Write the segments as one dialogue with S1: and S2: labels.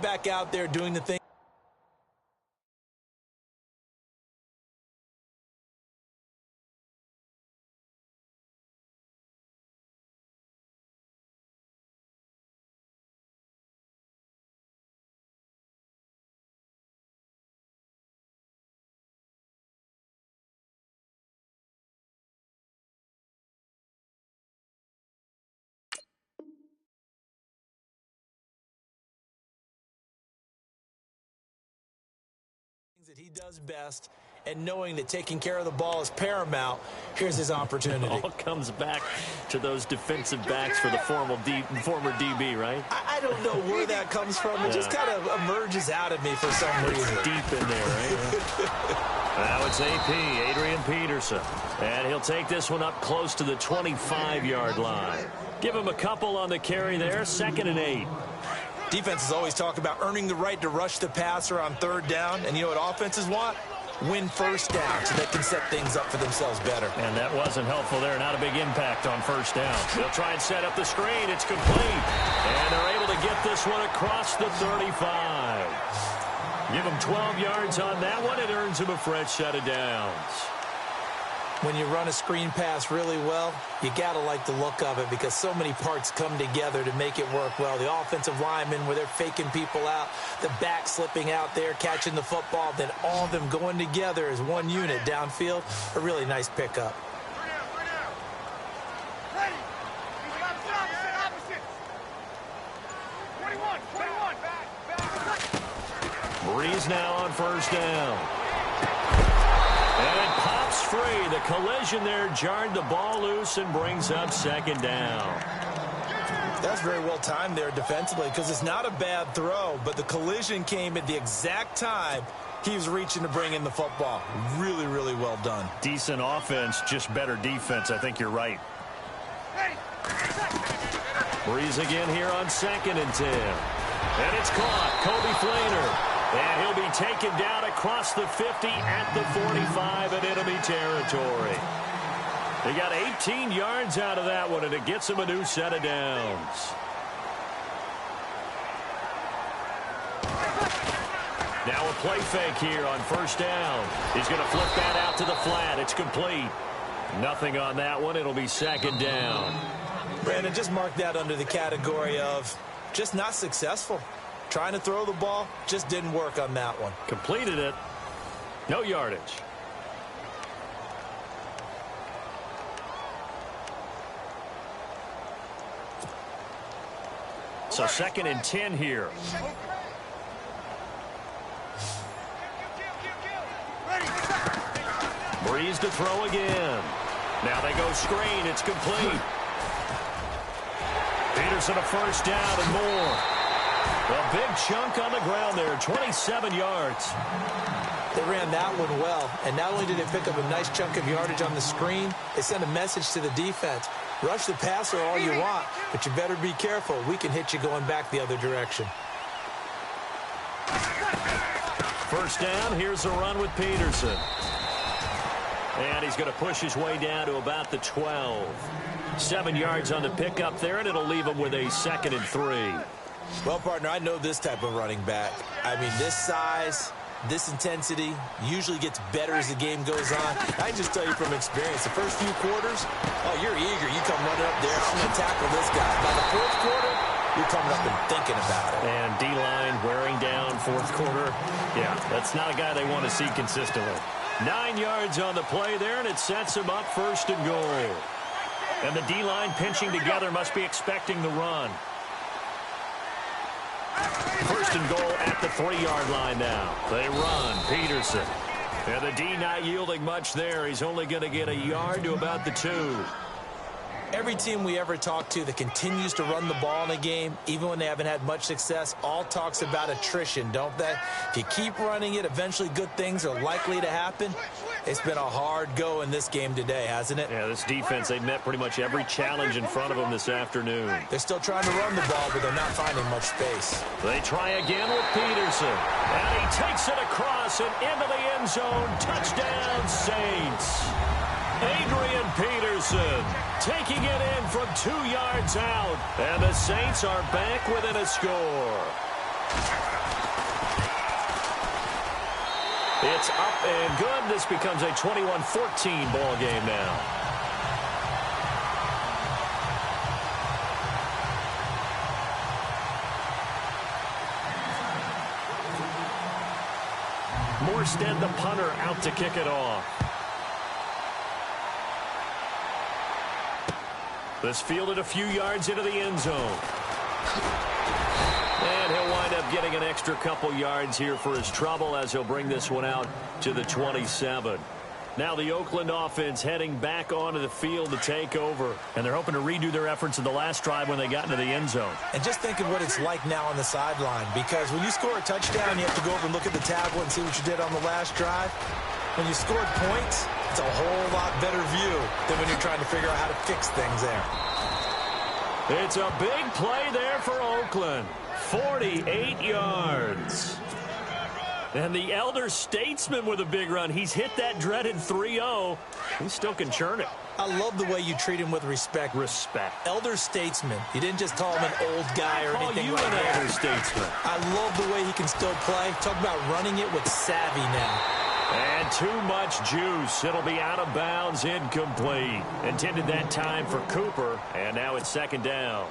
S1: get back out there doing the thing. That he does best, and knowing that taking care of the ball is paramount, here's his opportunity.
S2: It all comes back to those defensive backs for the former DB, right?
S1: I don't know where that comes from. It just kind of emerges out of me for some reason.
S2: It's deep in there, right? Now it's AP, Adrian Peterson. And he'll take this one up close to the 25-yard line. Give him a couple on the carry there, 2nd and 8.
S1: Defenses always talk about earning the right to rush the passer on 3rd down. And you know what offenses want? Win 1st down so they can set things up for themselves better. And that wasn't helpful there. Not a big impact on 1st down. They'll try and set up the screen. It's complete. And they're able to get this one across the 35. Give them 12 yards on that one. It earns them a fresh set of downs. When you run a screen pass really well, you got to like the look of it because so many parts come together to make it work well. The offensive linemen, where they're faking people out, the back slipping out there, catching the football, then all of them going together as one unit downfield. A really nice pickup. Breeze now on 1st down. And it pops free. The collision there jarred the ball loose and brings up 2nd down. That's very well timed there defensively because it's not a bad throw, but the collision came at the exact time he was reaching to bring in the football. Really, really well done. Decent offense, just better defense. I think you're right. Breeze again here on 2nd and 10. And it's caught. Kobe Flainer. And he'll be taken down across the 50 at the 45 in enemy territory. They got 18 yards out of that one, and it gets him a new set of downs. Now a play fake here on 1st down. He's going to flip that out to the flat. It's complete. Nothing on that one. It'll be 2nd down. Brandon, just mark that under the category of just not successful. Trying to throw the ball, just didn't work on that one. Completed it. No yardage. So 2nd and 10 here. Breeze to throw again. Now they go screen. It's complete. Peterson a 1st down and more. A big chunk on the ground there, 27 yards. They ran that one well, and not only did they pick up a nice chunk of yardage on the screen, they sent a message to the defense. Rush the passer all you want, but you better be careful. We can hit you going back the other direction. 1st down, here's a run with Peterson. And he's going to push his way down to about the 12. 7 yards on the pickup there, and it'll leave him with a 2nd and 3. Well, partner, I know this type of running back. I mean, this size, this intensity usually gets better as the game goes on. I just tell you from experience, the first few quarters, oh, you're eager. You come running up there, I'm going to tackle this guy. By the 4th quarter, you're coming up and thinking about it. And D-line wearing down 4th quarter. Yeah, that's not a guy they want to see consistently. 9 yards on the play there, and it sets him up 1st and goal. And the D-line pinching together must be expecting the run. 1st and goal at the 3-yard line now. They run. Peterson. And the D not yielding much there. He's only going to get a yard to about the 2. Every team we ever talk to that continues to run the ball in a game, even when they haven't had much success, all talks about attrition, don't they? If you keep running it, eventually good things are likely to happen. It's been a hard go in this game today, hasn't it? Yeah, this defense, they met pretty much every challenge in front of them this afternoon. They're still trying to run the ball, but they're not finding much space. They try again with Peterson. And he takes it across and into the end zone. Touchdown, Saints. Adrian Peterson taking it in from 2 yards out. And the Saints are back within a score. It's up and good. This becomes a 21-14 ball game now. Morstead, the punter, out to kick it off. This fielded a few yards into the end zone. And he'll wind up getting an extra couple yards here for his trouble as he'll bring this one out to the 27. Now the Oakland offense heading back onto the field to take over. And they're hoping to redo their efforts in the last drive when they got into the end zone.
S3: And just think of what it's like now on the sideline. Because when you score a touchdown, you have to go over and look at the tablet and see what you did on the last drive. When you scored points, it's a whole lot better view than when you're trying to figure out how to fix things there.
S1: It's a big play there for Oakland. 48 yards. And the elder statesman with a big run. He's hit that dreaded 3-0. He still can churn it.
S3: I love the way you treat him with respect. Elder statesman. You didn't just call him an old guy or anything like that.
S1: Elder statesman.
S3: I love the way he can still play. Talk about running it with savvy now.
S1: And too much juice. It'll be out of bounds, incomplete. Intended that time for Cooper, and now it's second down.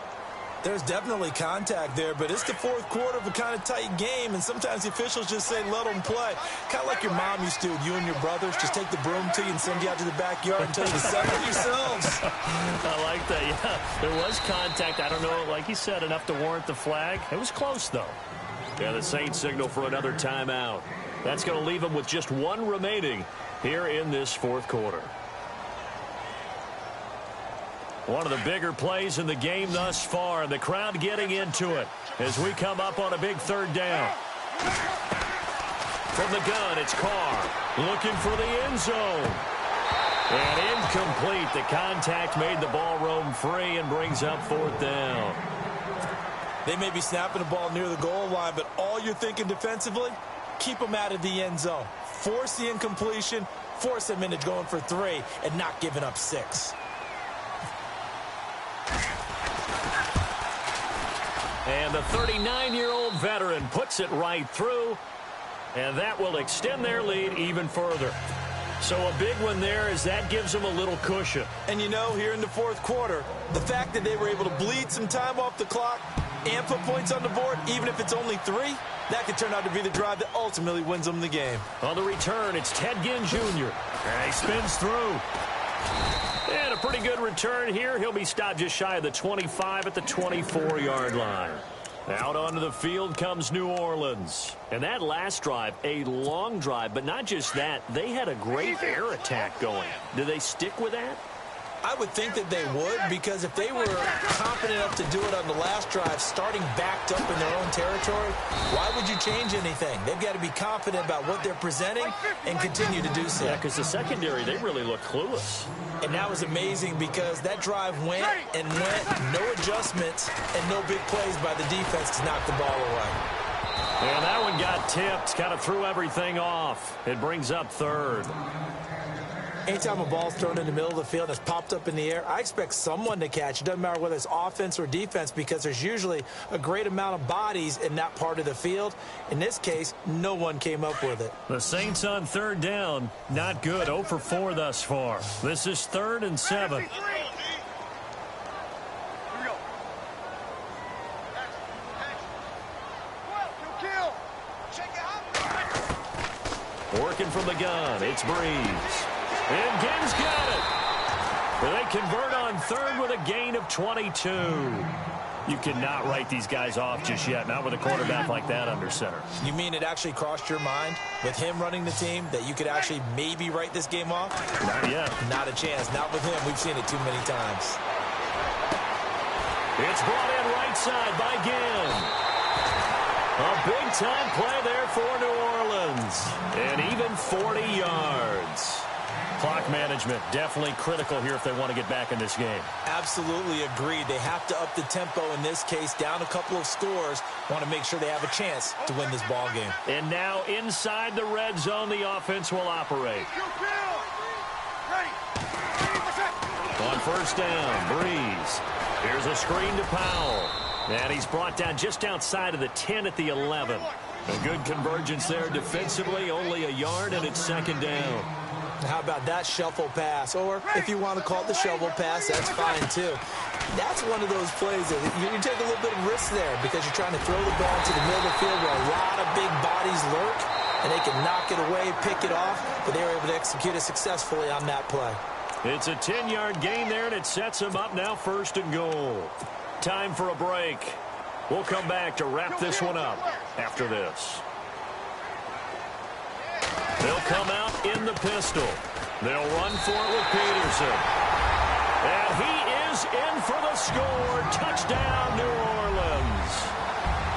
S3: There's definitely contact there, but it's the fourth quarter of a kind of tight game, and sometimes the officials just say, let them play. Kind of like your mom used to, you and your brothers, just take the broom to you and send you out to the backyard and tell you to settle it yourselves.
S1: I like that, yeah. There was contact. I don't know, like he said, enough to warrant the flag. It was close, though. Yeah, the Saints signal for another timeout. That's going to leave them with just one remaining here in this fourth quarter. One of the bigger plays in the game thus far. The crowd getting into it as we come up on a big third down. From the gun, it's Carr looking for the end zone. And incomplete. The contact made the ball roam free and brings up fourth down.
S3: They may be snapping the ball near the goal line, but all you're thinking defensively, keep them out of the end zone. Force the incompletion, force them into going for 3, and not giving up 6.
S1: And the 39-year-old veteran puts it right through, and that will extend their lead even further. So a big one there as that gives them a little cushion.
S3: And you know, here in the fourth quarter, the fact that they were able to bleed some time off the clock and put points on the board, even if it's only 3, that could turn out to be the drive that ultimately wins them the game.
S1: On the return, it's Ted Ginn Jr. And he spins through. And a pretty good return here. He'll be stopped just shy of the 25 at the 24-yard line. Out onto the field comes New Orleans. And that last drive, a long drive, but not just that. They had a great air attack going. Do they stick with that?
S3: I would think that they would, because if they were confident enough to do it on the last drive, starting backed up in their own territory, why would you change anything? They've got to be confident about what they're presenting and continue to do so.
S1: Yeah, because the secondary, they really look clueless.
S3: And that was amazing because that drive went and went, no adjustments, and no big plays by the defense to knock the ball away.
S1: And that one got tipped, kind of threw everything off. It brings up third.
S3: Anytime a ball's thrown in the middle of the field and it's popped up in the air, I expect someone to catch. It doesn't matter whether it's offense or defense, because there's usually a great amount of bodies in that part of the field. In this case, no one came up with it.
S1: The Saints on third down, not good. 0 for 4 thus far. This is 3rd and 7. Working from the gun, it's Breeze. And Ginn's got it. But they convert on third with a gain of 22. You cannot write these guys off just yet, not with a quarterback like that under center.
S3: You mean it actually crossed your mind with him running the team that you could actually maybe write this game off?
S1: Not yet.
S3: Not a chance. Not with him. We've seen it too many times.
S1: It's brought in right side by Ginn. A big-time play there for New Orleans. And even 40 yards. Clock management definitely critical here if they want to get back in this game.
S3: Absolutely agreed. They have to up the tempo in this case, down a couple of scores. Want to make sure they have a chance to win this ball game.
S1: And now inside the red zone, the offense will operate. On first down, Breeze. Here's a screen to Powell. And he's brought down just outside of the 10 at the 11. A good convergence there defensively, only a yard, and it's second down.
S3: How about that shuffle pass? Or if you want to call it the shovel pass, that's fine too. That's one of those plays that you take a little bit of risk there because you're trying to throw the ball to the middle of the field where a lot of big bodies lurk, and they can knock it away, pick it off, but they were able to execute it successfully on that play.
S1: It's a 10-yard gain there, and it sets them up now 1st and goal. Time for a break. We'll come back to wrap this one up after this. They'll come out in the pistol. They'll run for it with Peterson. And he is in for the score. Touchdown, New Orleans.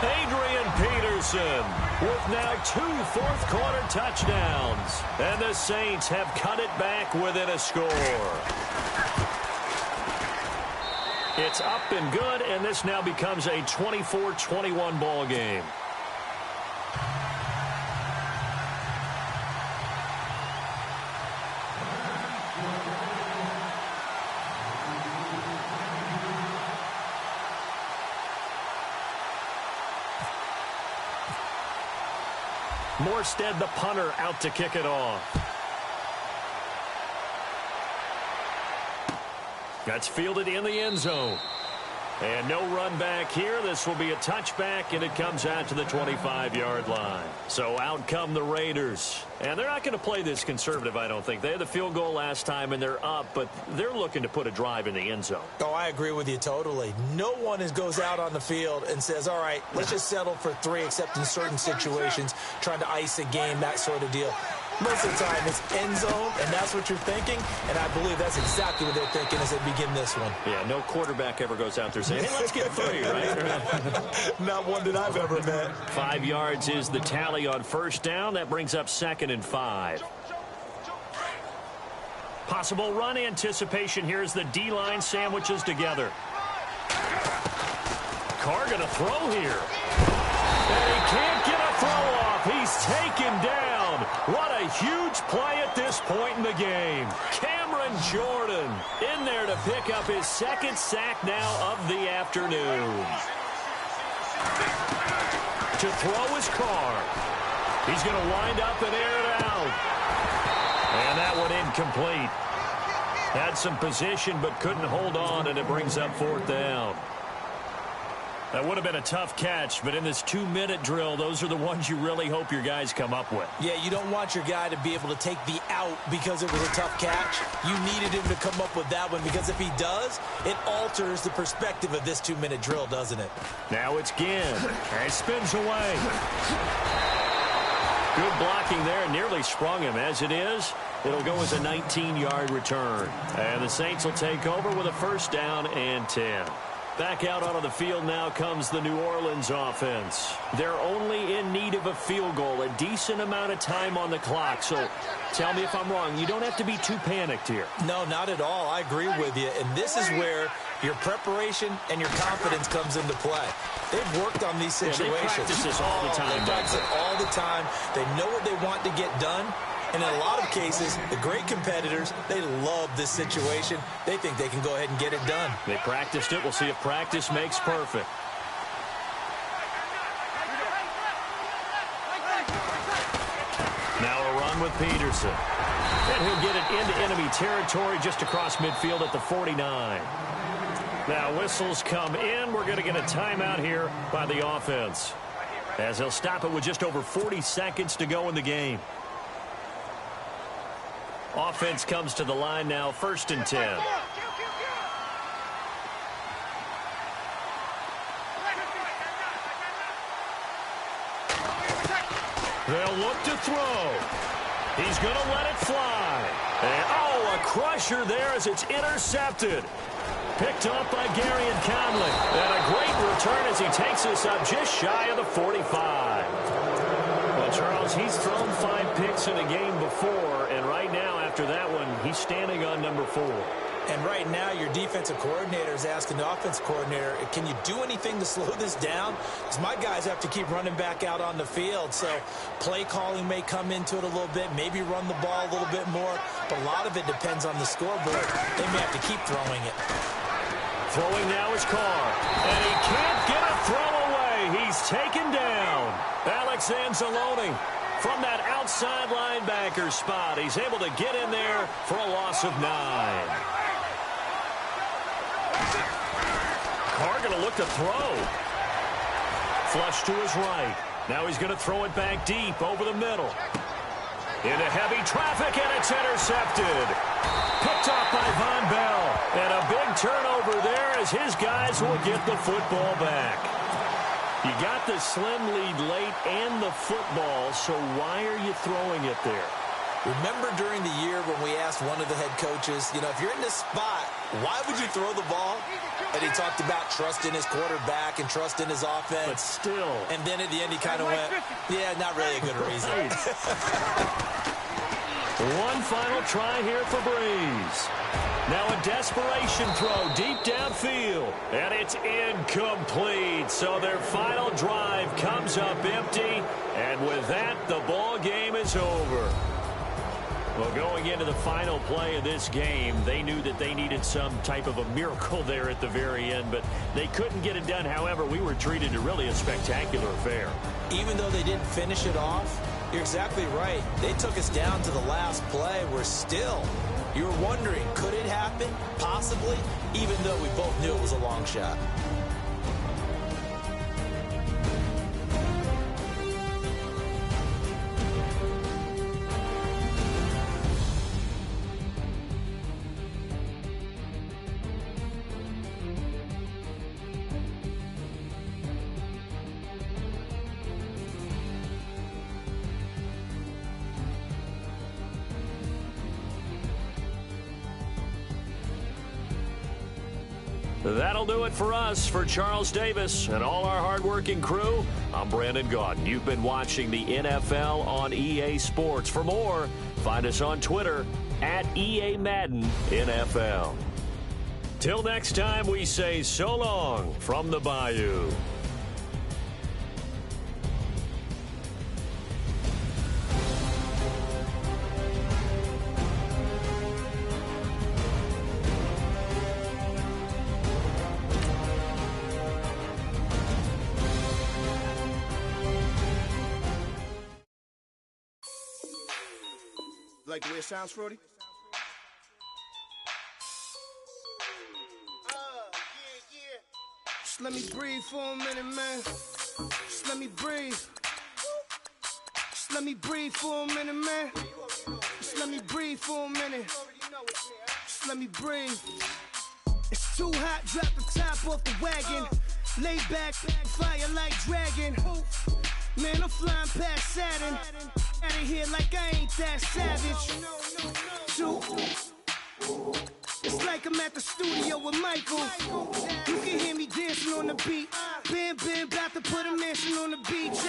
S1: Adrian Peterson with now 2 fourth-quarter touchdowns. And the Saints have cut it back within a score. It's up and good, and this now becomes a 24-21 ball game. Morstead, the punter, out to kick it off. That's fielded in the end zone. And no run back here. This will be a touchback, and it comes out to the 25-yard line. So out come the Raiders. And they're not going to play this conservative, I don't think. They had the field goal last time, and they're up, but they're looking to put a drive in the end zone.
S3: Oh, I agree with you totally. No one goes out on the field and says, all right, let's just settle for 3, except in certain situations, trying to ice a game, that sort of deal. Most of the time, it's end zone, and that's what you're thinking, and I believe that's exactly what they're thinking as they begin this one.
S1: Yeah, no quarterback ever goes out there saying, hey, let's get 3, right?
S3: Not one that I've ever met.
S1: 5 yards is the tally on 1st down. That brings up 2nd and 5. Possible run anticipation here as the D-line sandwiches together. Carr going to throw here. And he can't get a throw off. He's taken down. What a huge play at this point in the game. Cameron Jordan in there to pick up his 2nd sack now of the afternoon. To throw his Carr. He's going to wind up and air it out. And that one incomplete. Had some position but couldn't hold on, and it brings up 4th down. That would have been a tough catch, but in this 2-minute drill, those are the ones you really hope your guys come up with.
S3: Yeah, you don't want your guy to be able to take the out because it was a tough catch. You needed him to come up with that one because if he does, it alters the perspective of this 2-minute drill, doesn't it?
S1: Now it's Ginn. And he spins away. Good blocking there, nearly sprung him. As it is, it'll go as a 19-yard return. And the Saints will take over with a 1st down and 10. Back out onto the field now comes the New Orleans offense. They're only in need of a field goal, a decent amount of time on the clock. So tell me if I'm wrong. You don't have to be too panicked here.
S3: No, not at all. I agree with you. And this is where your preparation and your confidence comes into play. They've worked on these situations.
S1: Yeah, they practice this all the time.
S3: They practice it all the time. They know what they want to get done. And in a lot of cases, the great competitors, they love this situation. They think they can go ahead and get it done.
S1: They practiced it. We'll see if practice makes perfect. Now a run with Peterson. And he'll get it into enemy territory just across midfield at the 49. Now whistles come in. We're going to get a timeout here by the offense, as he'll stop it with just over 40 seconds to go in the game. Offense comes to the line now, 1st and 10. They'll look to throw. He's going to let it fly. And, oh, a crusher there as it's intercepted. Picked up by Garion Conley. And a great return as he takes us up just shy of the 45. Well, Charles, he's thrown 5 picks in a game before, and right now, after that one, he's standing on number 4.
S3: And right now, your defensive coordinator is asking the offensive coordinator, can you do anything to slow this down? Because my guys have to keep running back out on the field. So play calling may come into it a little bit, maybe run the ball a little bit more. But a lot of it depends on the scoreboard. They may have to keep throwing it.
S1: Throwing now is Carr. And he can't get a throw away. He's taken down. Alex it's Anzalone. From that outside linebacker spot, he's able to get in there for a loss of 9. Carr going to look to throw. Flush to his right. Now he's going to throw it back deep over the middle. Into heavy traffic, and it's intercepted. Picked off by Von Bell. And a big turnover there as his guys will get the football back. You got the slim lead late and the football, so why are you throwing it there?
S3: Remember during the year when we asked one of the head coaches, if you're in this spot, why would you throw the ball? And he talked about trust in his quarterback and trust in his offense.
S1: But still.
S3: And then at the end he kind of went, yeah, not really a good reason.
S1: One final try here for Breeze. Now a desperation throw deep downfield. And it's incomplete. So their final drive comes up empty. And with that, the ball game is over. Well, going into the final play of this game, they knew that they needed some type of a miracle there at the very end, but they couldn't get it done. However, we were treated to really a spectacular affair.
S3: Even though they didn't finish it off, you're exactly right. They took us down to the last play. We're still, you were wondering, could it happen? Possibly, even though we both knew it was a long shot.
S1: That'll do it for us. For Charles Davis and all our hardworking crew, I'm Brandon Gaudin. You've been watching the NFL on EA Sports. For more, find us on Twitter at EA Madden NFL. Till next time, we say so long from the Bayou.
S4: Like the way it sounds, Frody? Just let me breathe for a minute, man. Just let me breathe. Just let me breathe for a minute, man. Just let me breathe for a minute. Just let me breathe. It's too hot, drop the top off the wagon. Lay back, fire like dragon. Man, I'm flying past Saturn. Out of here like I ain't that savage. It's like I'm at the studio with Michael. You can hear me dancing on the beat. Bam, bam, about to put a mansion on the beach.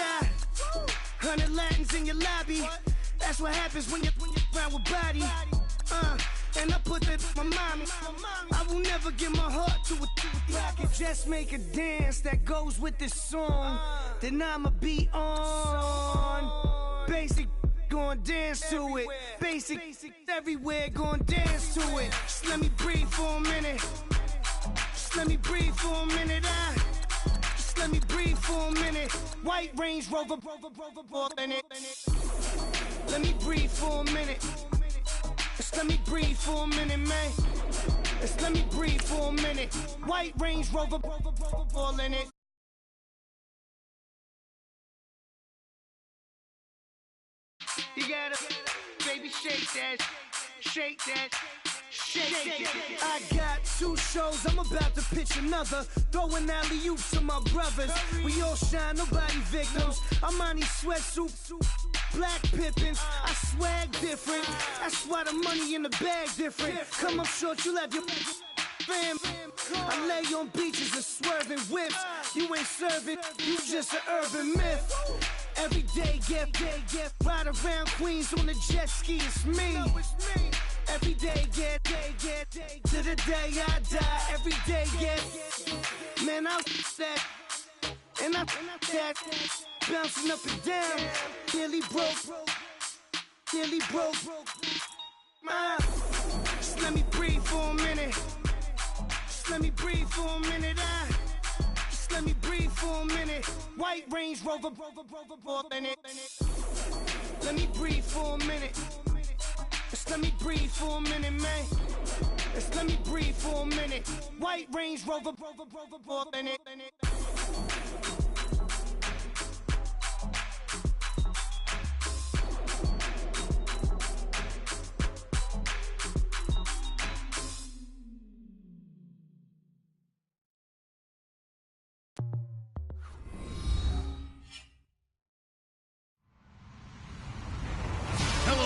S4: 100 Latins in your lobby. That's what happens when you're around with body. And I put that in my mommy. I will never give my heart to a I can just make a dance that goes with this song. Then I'ma be on. Basic, gon' dance to it. Basic, everywhere, gon' dance to it. Just let me breathe for a minute. Just let me breathe for a minute. Just let me breathe for a minute. White Range Rover, in it. Let me breathe for a minute. Just let me breathe for a minute, man. Just let me breathe for a minute. White Range Rover, all in it. You gotta, baby, shake that, shake that, shake that. I got 2 shows, I'm about to pitch another. Throwing alley-oops to my brothers. We all shine, nobody victims. I'm on these sweatsuits, black Pippins. I swag different. That's why the money in the bag different. Come up short, you'll have your fam. I lay on beaches and swerving whips. You ain't serving, you just an urban myth. Every day, get, ride around Queens on the jet ski, it's me. Every day, get, to the day I die. Every day, get, man, I that, and I that, bouncing up and down, nearly broke. Just let me breathe for a minute. Just let me breathe for a minute. let me breathe for a minute. White Range Rover, in it. Let me breathe for a minute. Just let me breathe for a minute, man. Just let me breathe for a minute. White Range Rover, in it.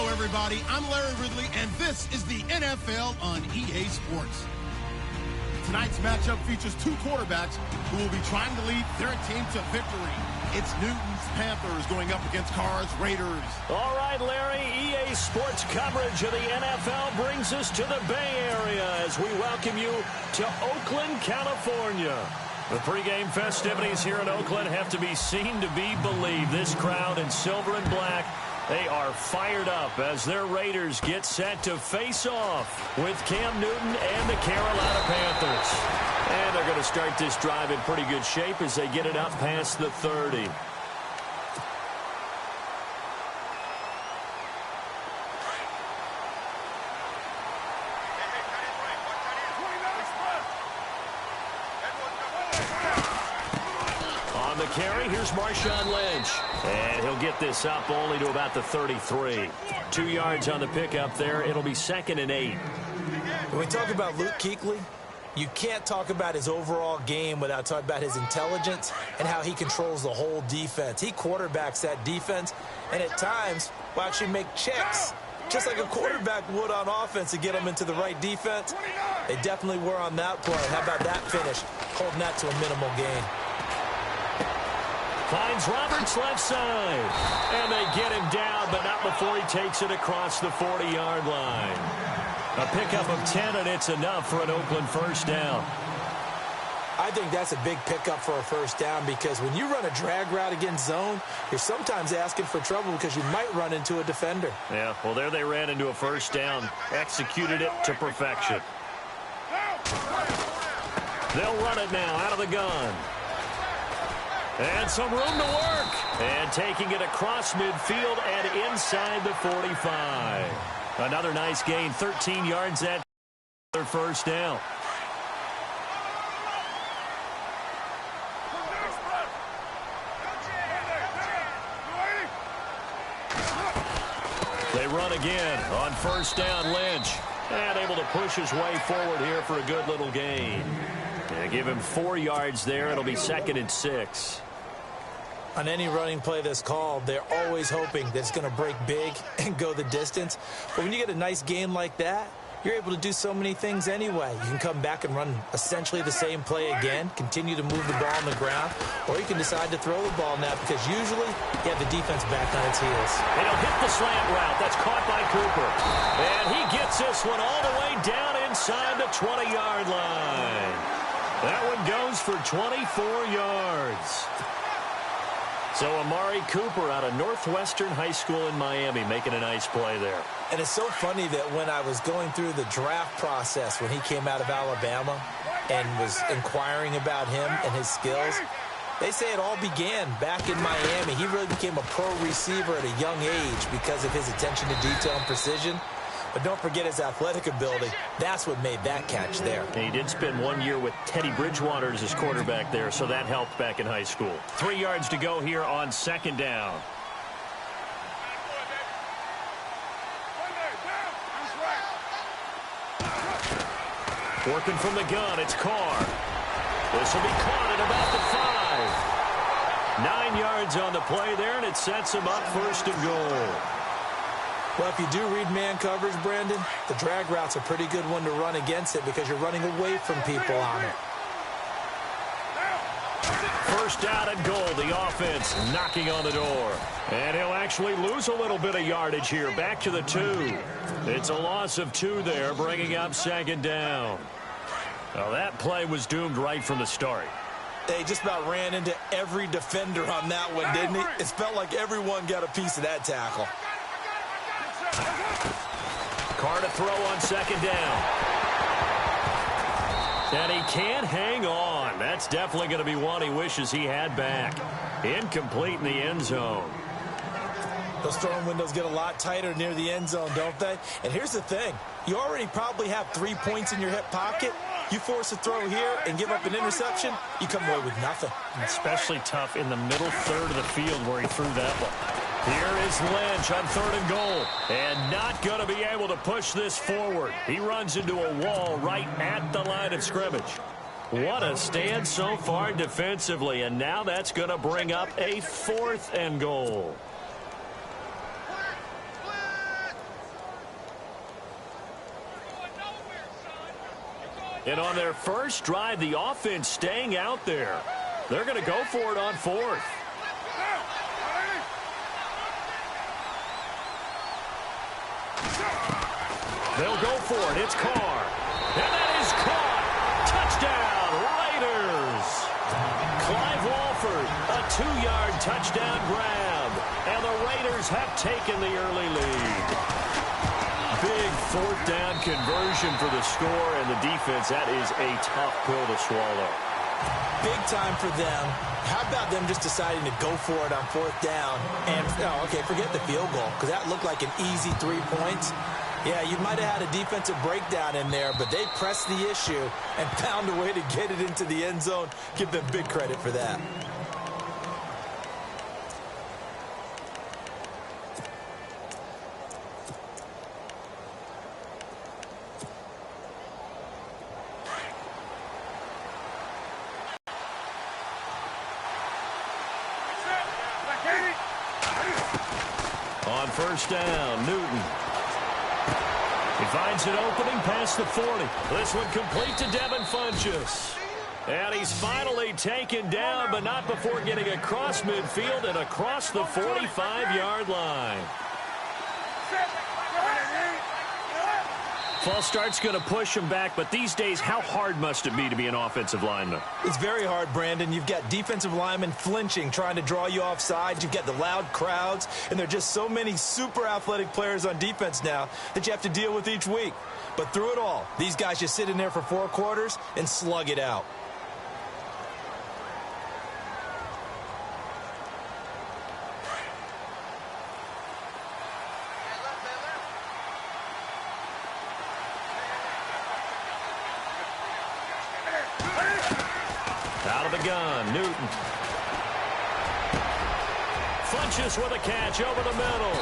S5: Everybody, I'm Larry Ridley, and this is the NFL on EA Sports. Tonight's matchup features two quarterbacks who will be trying to lead their team to victory. It's Newton's Panthers going up against Carr's Raiders.
S1: All right, Larry, EA Sports coverage of the NFL brings us to the Bay Area as we welcome you to Oakland, California. The pregame festivities here in Oakland have to be seen to be believed. This crowd in silver and black, they are fired up as their Raiders get set to face off with Cam Newton and the Carolina Panthers. And they're going to start this drive in pretty good shape as they get it up past the 30. On the carry, here's Marshawn Lynch. And he'll get this up only to about the 33. 2 yards on the pickup there. It'll be 2nd and 8.
S3: When we talk about Luke Kuechly, you can't talk about his overall game without talking about his intelligence and how he controls the whole defense. He quarterbacks that defense and at times will actually make checks, just like a quarterback would on offense to get them into the right defense. They definitely were on that play. How about that finish? Holding that to a minimal gain.
S1: Finds Roberts left side. And they get him down, but not before he takes it across the 40-yard line. A pickup of 10, and it's enough for an Oakland first down.
S3: I think that's a big pickup for a first down because when you run a drag route against zone, you're sometimes asking for trouble because you might run into a defender.
S1: Yeah, well, there they ran into a first down. Executed it to perfection. They'll run it now out of the gun. And some room to work. And taking it across midfield and inside the 45. Another nice gain, 13 yards at their first down. They run again on first down, Lynch. And able to push his way forward here for a good little gain. And give him 4 yards there. It'll be 2nd and 6.
S3: On any running play that's called, they're always hoping that it's going to break big and go the distance. But when you get a nice gain like that, you're able to do so many things anyway. You can come back and run essentially the same play again, continue to move the ball on the ground, or you can decide to throw the ball now because usually you have the defense back on its heels.
S1: And he'll hit the slant route. That's caught by Cooper. And he gets this one all the way down inside the 20-yard line. That one goes for 24 yards. So Amari Cooper out of Northwestern High School in Miami making a nice play there.
S3: And it's so funny that when I was going through the draft process when he came out of Alabama and was inquiring about him and his skills, they say it all began back in Miami. He really became a pro receiver at a young age because of his attention to detail and precision. But don't forget his athletic ability. That's what made that catch there.
S1: And he did spend 1 year with Teddy Bridgewater as his quarterback there, so that helped back in high school. 3 yards to go here on second down. Working from the gun, it's Carr. This will be caught at about the 5. 9 yards on the play there, and it sets him up 1st and goal.
S3: Well, if you do read man coverage, Brandon, the drag route's a pretty good one to run against it because you're running away from people on it.
S1: First down and goal, the offense knocking on the door. And he'll actually lose a little bit of yardage here, back to the 2. It's a loss of 2 there, bringing up 2nd down. Well, that play was doomed right from the start.
S3: They just about ran into every defender on that one, didn't he? It felt like everyone got a piece of that tackle.
S1: Carr to throw on 2nd down. And he can't hang on. That's definitely going to be one he wishes he had back. Incomplete in the end zone.
S3: Those throwing windows get a lot tighter near the end zone, don't they? And here's the thing. You already probably have 3 points in your hip pocket. You force a throw here and give up an interception, you come away with nothing.
S2: And especially tough in the middle third of the field where he threw that one.
S1: Here is Lynch on 3rd and goal. And not going to be able to push this forward. He runs into a wall right at the line of scrimmage. What a stand so far defensively. And now that's going to bring up a 4th and goal. And on their first drive, the offense staying out there. They're going to go for it on 4th. They'll go for it. It's Carr. And that is caught. Touchdown, Raiders. Clive Walford, a 2-yard touchdown grab. And the Raiders have taken the early lead. Big 4th down conversion for the score, and the defense, that is a tough pill to swallow.
S3: Big time for them. How about them just deciding to go for it on 4th down? And, okay, forget the field goal, because that looked like an easy 3 points. Yeah, you might have had a defensive breakdown in there, but they pressed the issue and found a way to get it into the end zone. Give them big credit for that.
S1: On 1st down, Newton. He finds an opening past the 40. This one complete to Devin Funchess. And he's finally taken down, but not before getting across midfield and across the 45-yard line. False start's going to push him back, but these days, how hard must it be to be an offensive lineman?
S3: It's very hard, Brandon. You've got defensive linemen flinching, trying to draw you offside. You've got the loud crowds, and there are just so many super athletic players on defense now that you have to deal with each week. But through it all, these guys just sit in there for 4 quarters and slug it out.
S1: Out of the gun, Newton. Funchess with a catch over the middle.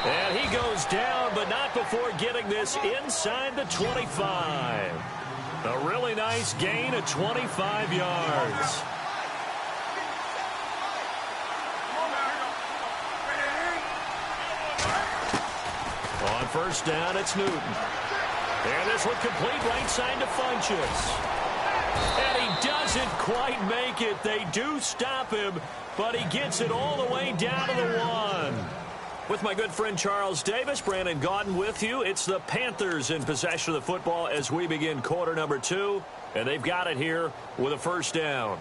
S1: And he goes down, but not before getting this inside the 25. A really nice gain of 25 yards. On 1st down, it's Newton. And this one complete right side to Funchess. And he doesn't quite make it. They do stop him, but he gets it all the way down to the 1. With my good friend Charles Davis, Brandon Gaudin with you. It's the Panthers in possession of the football as we begin quarter number 2. And they've got it here with a 1st down.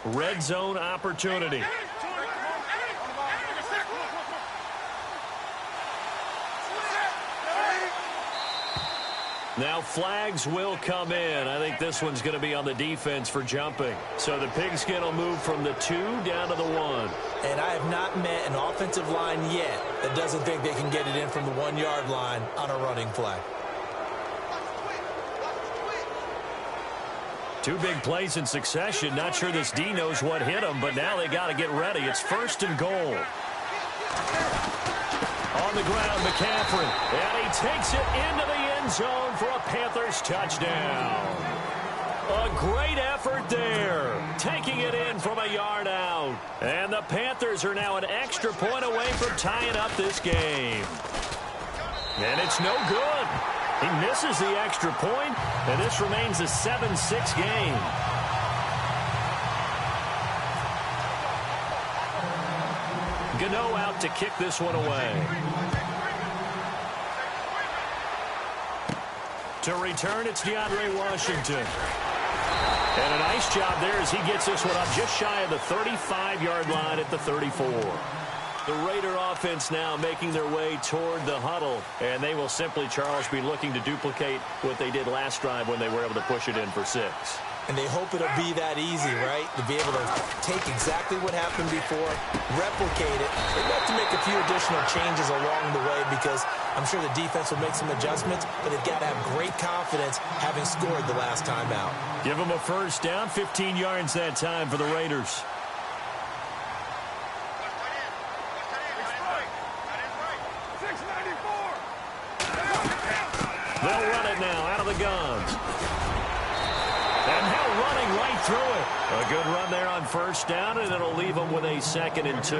S1: Red zone opportunity. Now flags will come in. I think this one's going to be on the defense for jumping. So the pigskin will move from the 2 down to the 1.
S3: And I have not met an offensive line yet that doesn't think they can get it in from the 1-yard line on a running flag.
S1: 2 big plays in succession. Not sure this D knows what hit him, but now they got to get ready. It's 1st and goal. On the ground, McCaffrey. And he takes it into the end zone for a Panthers touchdown. A great effort there. Taking it in from a yard out. And the Panthers are now an extra point away from tying up this game. And it's no good. He misses the extra point, and this remains a 7-6 game. Gano out to kick this one away. To return, it's DeAndre Washington. And a nice job there as he gets this one up just shy of the 35-yard line at the 34. The Raider offense now making their way toward the huddle, and they will simply, Charles, be looking to duplicate what they did last drive when they were able to push it in for 6.
S3: And they hope it'll be that easy, right? To be able to take exactly what happened before, replicate it. They've got to make a few additional changes along the way because I'm sure the defense will make some adjustments, but they've got to have great confidence having scored the last time out.
S1: Give them a first down, 15 yards that time for the Raiders. They'll run it now out of the guns. And now running right through it. A good run there on first down, and it'll leave them with a 2nd and 2.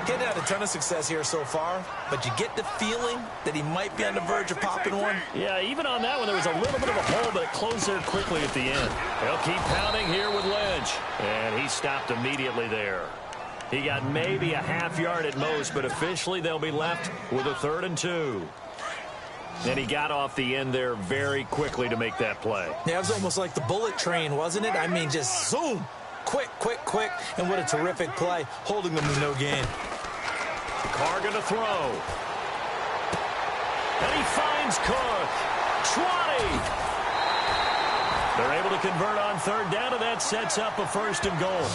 S3: He's had a ton of success here so far, but you get the feeling that he might be on the verge of popping one.
S1: Yeah, even on that one, there was a little bit of a hole, but it closed there quickly at the end. They'll keep pounding here with Lynch, and he stopped immediately there. He got maybe a half yard at most, but officially they'll be left with a 3rd and 2. And he got off the end there very quickly to make that play.
S3: Yeah, it was almost like the bullet train, wasn't it? I mean, just zoom. Quick, quick, quick. And what a terrific play, holding them to no gain.
S1: Carr going to throw. And he finds Cook. 20. They're able to convert on 3rd down, and that sets up a 1st and goal.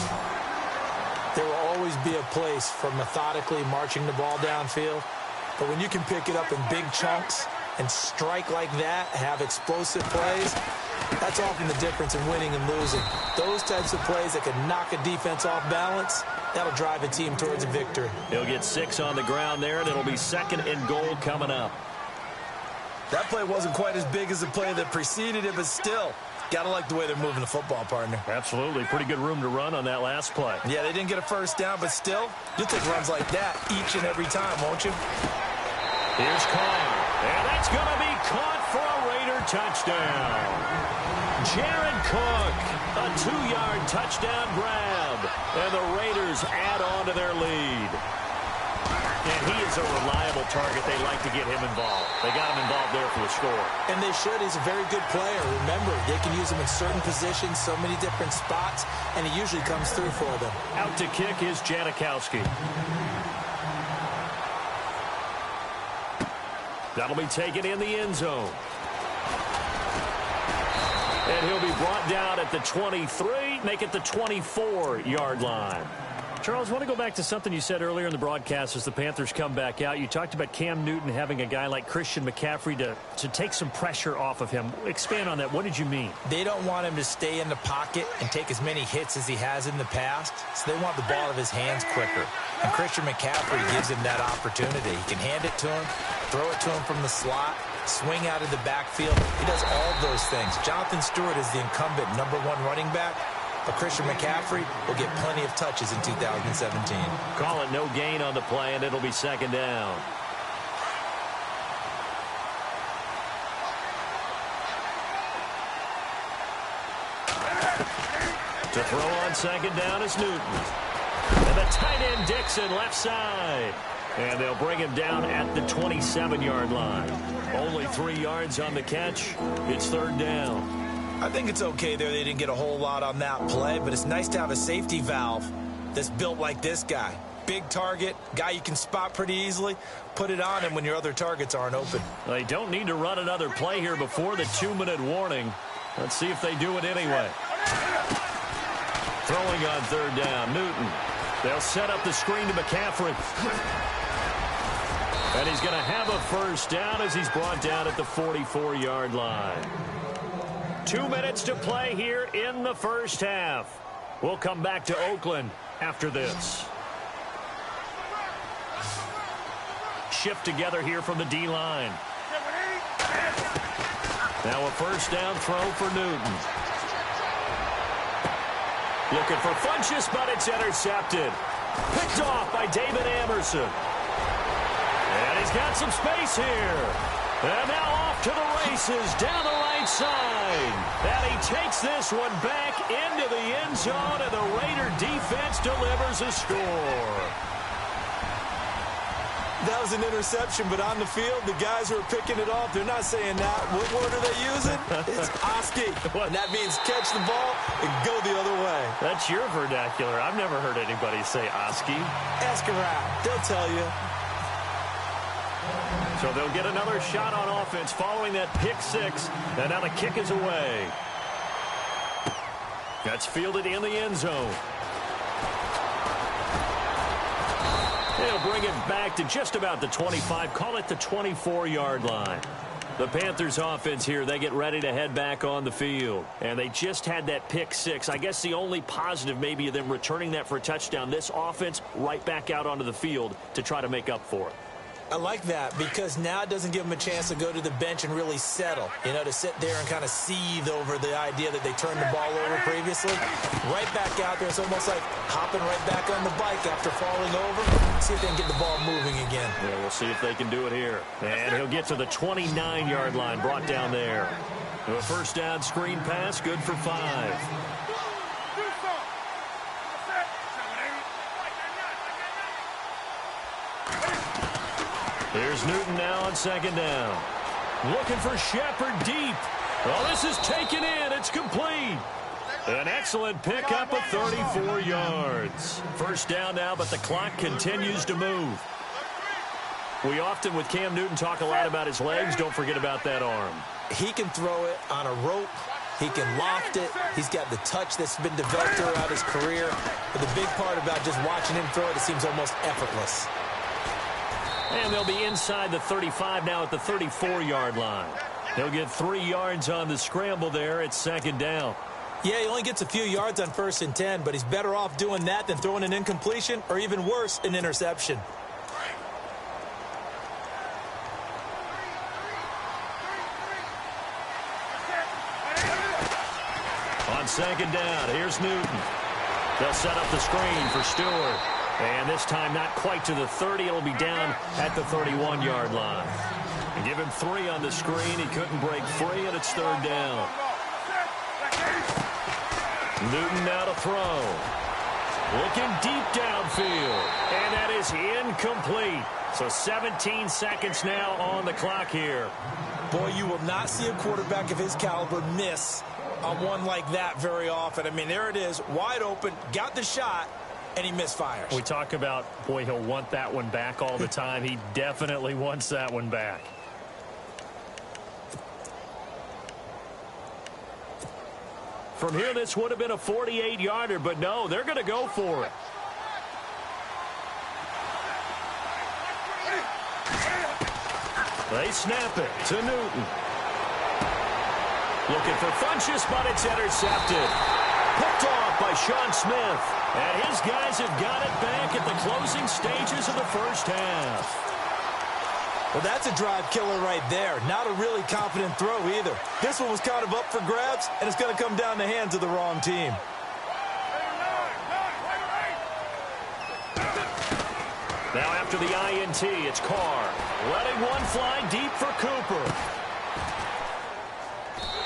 S3: There will always be a place for methodically marching the ball downfield. But when you can pick it up in big chunks and strike like that, have explosive plays, that's often the difference in winning and losing. Those types of plays that can knock a defense off balance, that'll drive a team towards a victory.
S1: He'll get 6 on the ground there, and it'll be 2nd and goal coming up.
S3: That play wasn't quite as big as the play that preceded it, but still, gotta like the way they're moving the football, partner.
S1: Absolutely. Pretty good room to run on that last play.
S3: Yeah, they didn't get a first down, but still, you'll take runs like that each and every time, won't you?
S1: Here's Carr, and that's going to be caught for a Raider touchdown. Jared Cook, a 2-yard touchdown grab, and the Raiders add on to their lead. And he is a reliable target. They like to get him involved. They got him involved there for the score.
S3: And they should. He's a very good player. Remember, they can use him in certain positions, so many different spots, and he usually comes through for them.
S1: Out to kick is Janikowski. That'll be taken in the end zone. And he'll be brought down at the 23, make it the 24-yard line. Charles, I want to go back to something you said earlier in the broadcast as the Panthers come back out. You talked about Cam Newton having a guy like Christian McCaffrey to take some pressure off of him. Expand on that. What did you mean?
S3: They don't want him to stay in the pocket and take as many hits as he has in the past, so they want the ball out of his hands quicker. And Christian McCaffrey gives him that opportunity. He can hand it to him, throw it to him from the slot, swing out of the backfield. He does all of those things. Jonathan Stewart is the incumbent #1 running back, but Christian McCaffrey will get plenty of touches in 2017.
S1: Call it no gain on the play, and it'll be 2nd down. To throw on 2nd down is Newton. And the tight end Dixon left side. And they'll bring him down at the 27-yard line. Only 3 yards on the catch. It's 3rd down.
S3: I think it's okay there. They didn't get a whole lot on that play, but it's nice to have a safety valve that's built like this guy. Big target, guy you can spot pretty easily. Put it on him when your other targets aren't open.
S1: They don't need to run another play here before the 2-minute warning. Let's see if they do it anyway. Throwing on 3rd down, Newton. They'll set up the screen to McCaffrey. And he's going to have a first down as he's brought down at the 44-yard line. 2 minutes to play here in the first half. We'll come back to Oakland after this. Shift together here from the D-line. Now a first down throw for Newton. Looking for Funchess, but it's intercepted. Picked off by David Amerson. And he's got some space here. And now off to the races down the right side. And he takes this one back into the end zone, and the Raider defense delivers a score.
S3: That was an interception, but on the field, the guys who are picking it off, they're not saying that. What word are they using? It's Oski. And that means catch the ball and go the other way.
S2: That's your vernacular. I've never heard anybody say Oski.
S3: Ask around. They'll tell you.
S1: So they'll get another shot on offense following that pick six. And now the kick is away. That's fielded in the end zone. They'll bring it back to just about the 25. Call it the 24-yard line. The Panthers offense here, they get ready to head back on the field. And they just had that pick six. I guess the only positive maybe of them returning that for a touchdown. This offense right back out onto the field to try to make up for it.
S3: I like that because now it doesn't give them a chance to go to the bench and really settle, you know, to sit there and kind of seethe over the idea that they turned the ball over previously. Right back out there. It's almost like hopping right back on the bike after falling over. See if they can get the ball moving again.
S1: Yeah, we'll see if they can do it here. And he'll get to the 29-yard line, brought down there. A first down screen pass, good for 5. Here's Newton now on second down. Looking for Shepard deep. Oh, this is taken in. It's complete. An excellent pickup of 34 yards. First down now, but the clock continues to move. We often, with Cam Newton, talk a lot about his legs. Don't forget about that arm.
S3: He can throw it on a rope. He can loft it. He's got the touch that's been developed throughout his career. But the big part about just watching him throw it, it seems almost effortless.
S1: And they'll be inside the 35 now at the 34-yard line. He'll get 3 yards on the scramble there. It's second down.
S3: Yeah, he only gets a few yards on 1st and 10, but he's better off doing that than throwing an incompletion or even worse, an interception.
S1: On second down, here's Newton. They'll set up the screen for Stewart. And this time not quite to the 30. It'll be down at the 31-yard line. And give him 3 on the screen. He couldn't break free, and it's third down. Newton now to throw. Looking deep downfield. And that is incomplete. So 17 seconds now on the clock here.
S3: Boy, you will not see a quarterback of his caliber miss on one like that very often. I mean, there it is, wide open, got the shot, and he misfires.
S2: We talk about, boy, he'll want that one back all the time. He definitely wants that one back.
S1: From here, this would have been a 48-yarder, but no, they're going to go for it. They snap it to Newton. Looking for Funchess, but it's intercepted. Picked off by Sean Smith. And his guys have got it back at the closing stages of the first half.
S3: Well, that's a drive killer right there. Not a really confident throw either. This one was kind of up for grabs, and it's going to come down the hands of the wrong team.
S1: Now after the INT, it's Carr. Letting one fly deep for Cooper.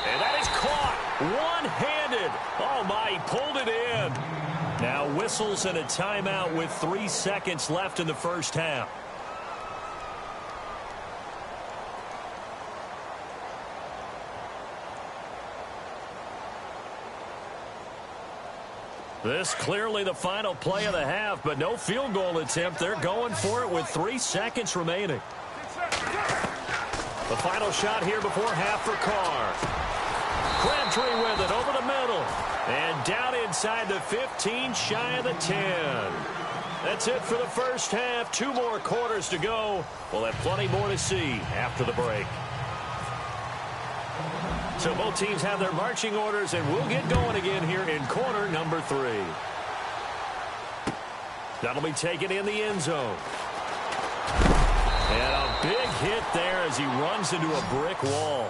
S1: And that is caught one-handed. Oh, my, he pulled it in. Now whistles and a timeout with 3 seconds left in the first half. This clearly the final play of the half, but no field goal attempt. They're going for it with 3 seconds remaining. The final shot here before half for Carr. Crabtree with it over the middle. And down inside the 15, shy of the 10. That's it for the first half. 2 more quarters to go. We'll have plenty more to see after the break. So both teams have their marching orders, and we'll get going again here in quarter number 3. That'll be taken in the end zone. And a big hit there as he runs into a brick wall.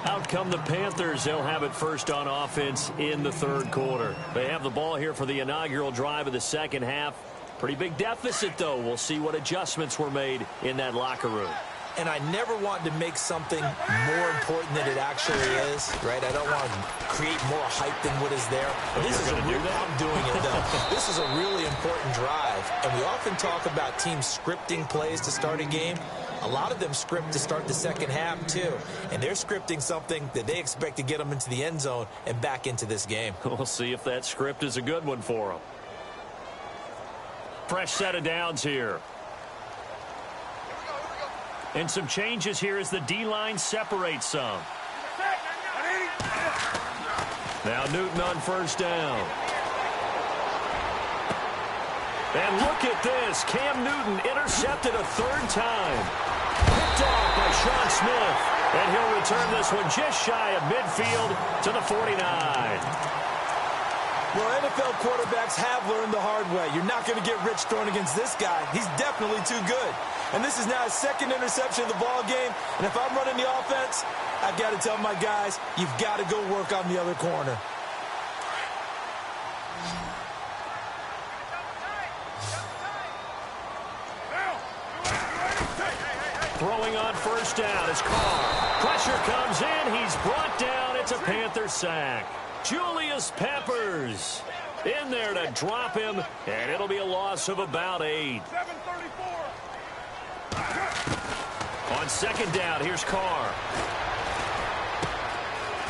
S1: Out come the Panthers. They'll have it first on offense in the third quarter. They have the ball here for the inaugural drive of the second half. Pretty big deficit, though. We'll see what adjustments were made in that locker room.
S3: and I never want to make something more important than it actually is, right? I don't want to create more hype than what is there. This is I'm doing it, though. This is a really important drive, and we often talk about teams scripting plays to start a game. A lot of them script to start the second half, too, and they're scripting something that they expect to get them into the end zone and back into this game.
S1: We'll see if that script is a good one for them. Fresh set of downs here. And some changes here as the D-line separates some. Now Newton on first down. And look at this. Cam Newton intercepted a third time. Picked off by Sean Smith. And he'll return this one just shy of midfield to the 49.
S3: Well, NFL quarterbacks have learned the hard way. You're not going to get rich throwing against this guy. He's definitely too good. And this is now his second interception of the ball game. And if I'm running the offense, I've got to tell my guys, you've got to go work on the other corner.
S1: Throwing on first down is Carr. Pressure comes in. He's brought down. It's a Panther sack. Julius Peppers in there to drop him, and it'll be a loss of about 8. On second down, here's Carr.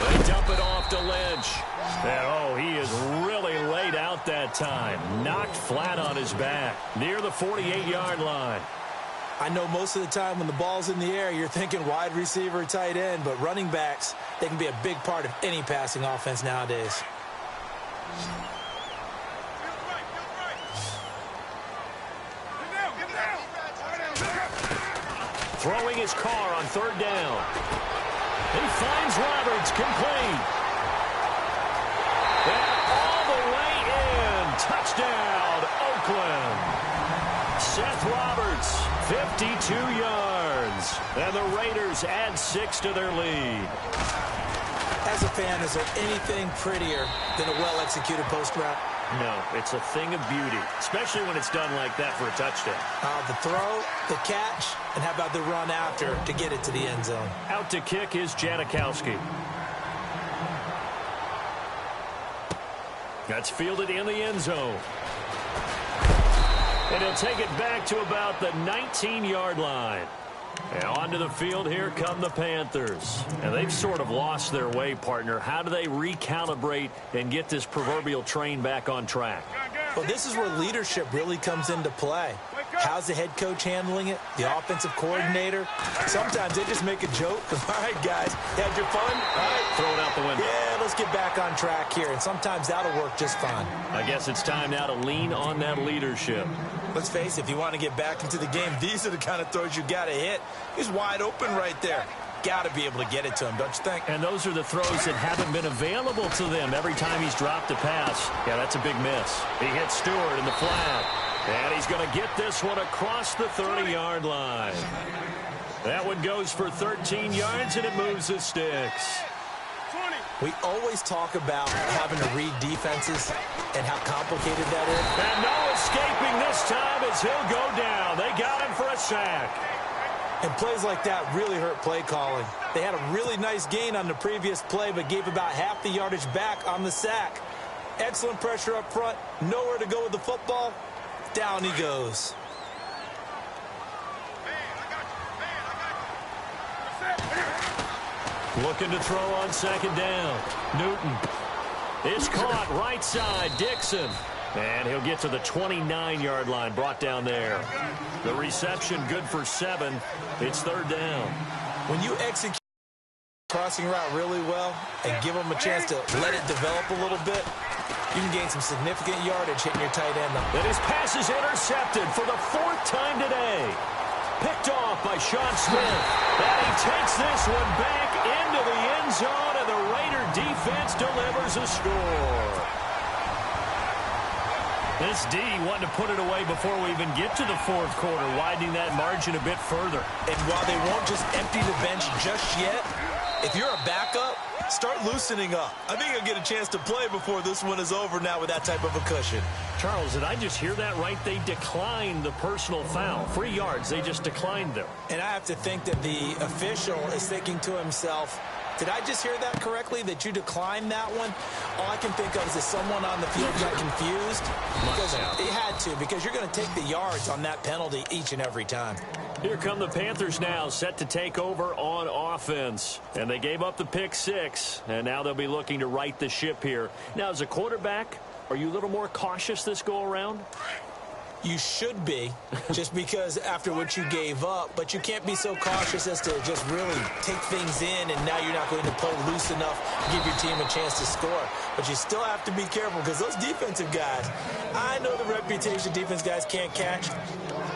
S1: They dump it off to Lynch. And, oh, he is really laid out that time. Knocked flat on his back near the 48-yard line.
S3: I know most of the time when the ball's in the air, you're thinking wide receiver, tight end, but running backs, they can be a big part of any passing offense nowadays.
S1: Throwing his Carr on third down. He finds Roberts, complete. And all the way in. Touchdown, Oakland. Seth Roberts, 52 yards. And the Raiders add 6 to their lead.
S3: As a fan, is there anything prettier than a well-executed post route?
S1: No, it's a thing of beauty, especially when it's done like that for a touchdown.
S3: The throw, the catch, and how about the run after to get it to the end zone?
S1: Out to kick is Janikowski. That's fielded in the end zone. And he'll take it back to about the 19-yard line. And onto the field, here come the Panthers. And they've sort of lost their way, partner. How do they recalibrate and get this proverbial train back on track?
S3: Well, this is where leadership really comes into play. How's the head coach handling it? The offensive coordinator? Sometimes they just make a joke. All right, guys, you had your fun? All right.
S1: Throw it out the window.
S3: Yeah, let's get back on track here. And sometimes that'll work just fine.
S1: I guess it's time now to lean on that leadership.
S3: Let's face it, if you want to get back into the game, these are the kind of throws you got to hit. He's wide open right there. Got to be able to get it to him, don't you think?
S1: And those are the throws that haven't been available to them every time he's dropped a pass. Yeah, that's a big miss. He hits Stewart in the flat. And he's going to get this one across the 30-yard line. That one goes for 13 yards, and it moves the sticks.
S3: We always talk about having to read defenses and how complicated that is.
S1: And no escaping this time as he'll go down. They got him for a sack.
S3: And plays like that really hurt play calling. They had a really nice gain on the previous play, but gave about half the yardage back on the sack. Excellent pressure up front. Nowhere to go with the football. Down he goes.
S1: Looking to throw on second down. Newton is caught right side. Dixon. And he'll get to the 29-yard line, brought down there. The reception good for 7. It's third down.
S3: When you execute crossing route really well and give them a chance to let it develop a little bit, you can gain some significant yardage hitting your tight end.
S1: And his pass is intercepted for the 4th time today. Picked off by Sean Smith. And he takes this one back into the end zone, and the Raider defense delivers a score. This D wanting to put it away before we even get to the 4th quarter, widening that margin a bit further.
S3: And while they won't just empty the bench just yet, if you're a backup, Start loosening up. I think he'll get a chance to play before this one is over now with that type of a cushion.
S1: Charles, did I just hear that right? They declined the personal foul. 3 yards, they just declined them.
S3: And I have to think that the official is thinking to himself, did I just hear that correctly, that you declined that one? All I can think of is that someone on the field got confused. Because he had to, because you're going to take the yards on that penalty each and every time.
S1: Here come the Panthers now, set to take over on offense. And they gave up the pick 6, and now they'll be looking to right the ship here. Now, as a quarterback, are you a little more cautious this go-around?
S3: You should be, just because after what you gave up, but you can't be so cautious as to just really take things in, and now you're not going to play loose enough to give your team a chance to score. But you still have to be careful, because those defensive guys, I know the reputation defense guys can't catch.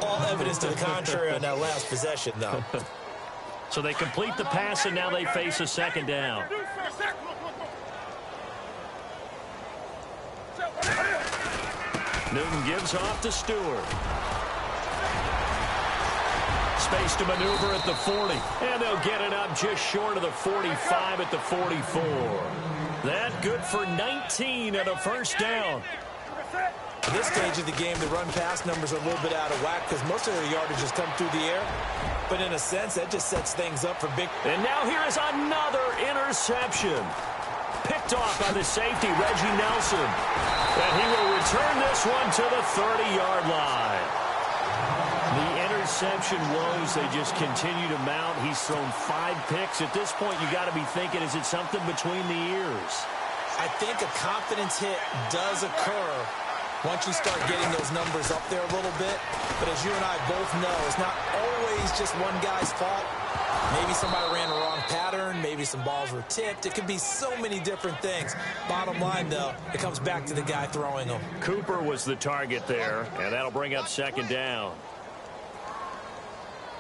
S3: All evidence to the contrary on that last possession, though.
S1: So they complete the pass, and now they face a second down. Newton gives off to Stewart. Space to maneuver at the 40. And they'll get it up just short of the 45 at the 44. That good for 19 and a first down.
S3: At this stage of the game, the run-pass numbers are a little bit out of whack because most of their yardage has come through the air. But in a sense, that just sets things up for big.
S1: And now here is another interception. Picked off by the safety, Reggie Nelson. And he will return this one to the 30-yard line. The interception woes, they just continue to mount. He's thrown 5 picks. At this point, you got to be thinking, is it something between the ears?
S3: I think a confidence hit does occur once you start getting those numbers up there a little bit. But as you and I both know, it's not always just one guy's fault. Maybe somebody ran a wrong pattern. Maybe some balls were tipped. It could be so many different things. Bottom line, though, it comes back to the guy throwing them.
S1: Cooper was the target there, and that'll bring up second down.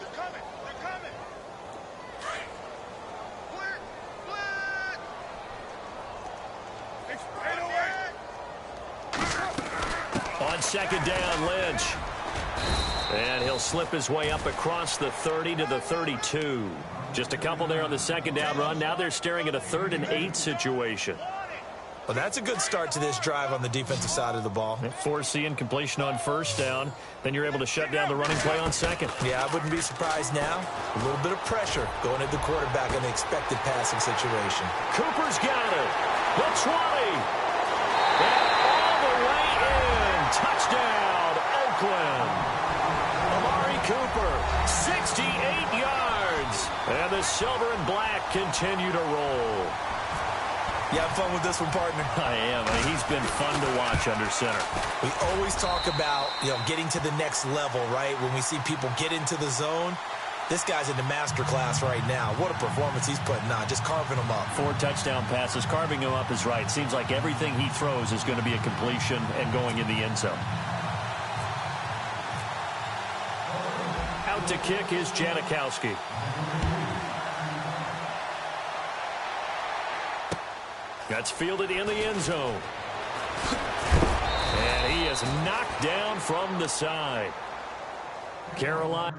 S5: They're coming. They're coming. Split.
S1: On second down, Lynch. And he'll slip his way up across the 30 to the 32. Just a couple there on the second down run. Now they're staring at a 3rd and 8 situation.
S3: Well, that's a good start to this drive on the defensive side of the ball.
S1: Foreseeing completion on first down. Then you're able to shut down the running play on second.
S3: Yeah, I wouldn't be surprised now. A little bit of pressure going at the quarterback in the expected passing situation.
S1: Cooper's got it. The 20. And all the way in. Touchdown, Oakland. Cooper, 68 yards. And the silver and black continue to roll.
S3: You have fun with this one, partner?
S1: I am. I mean, he's been fun to watch under center.
S3: We always talk about, getting to the next level, right? When we see people get into the zone, this guy's in the master class right now. What a performance he's putting on, just carving them up.
S1: 4 touchdown passes. Carving him up is right. Seems like everything he throws is going to be a completion and going in the end zone. To kick is Janikowski. That's fielded in the end zone. And he is knocked down from the side. Carolina.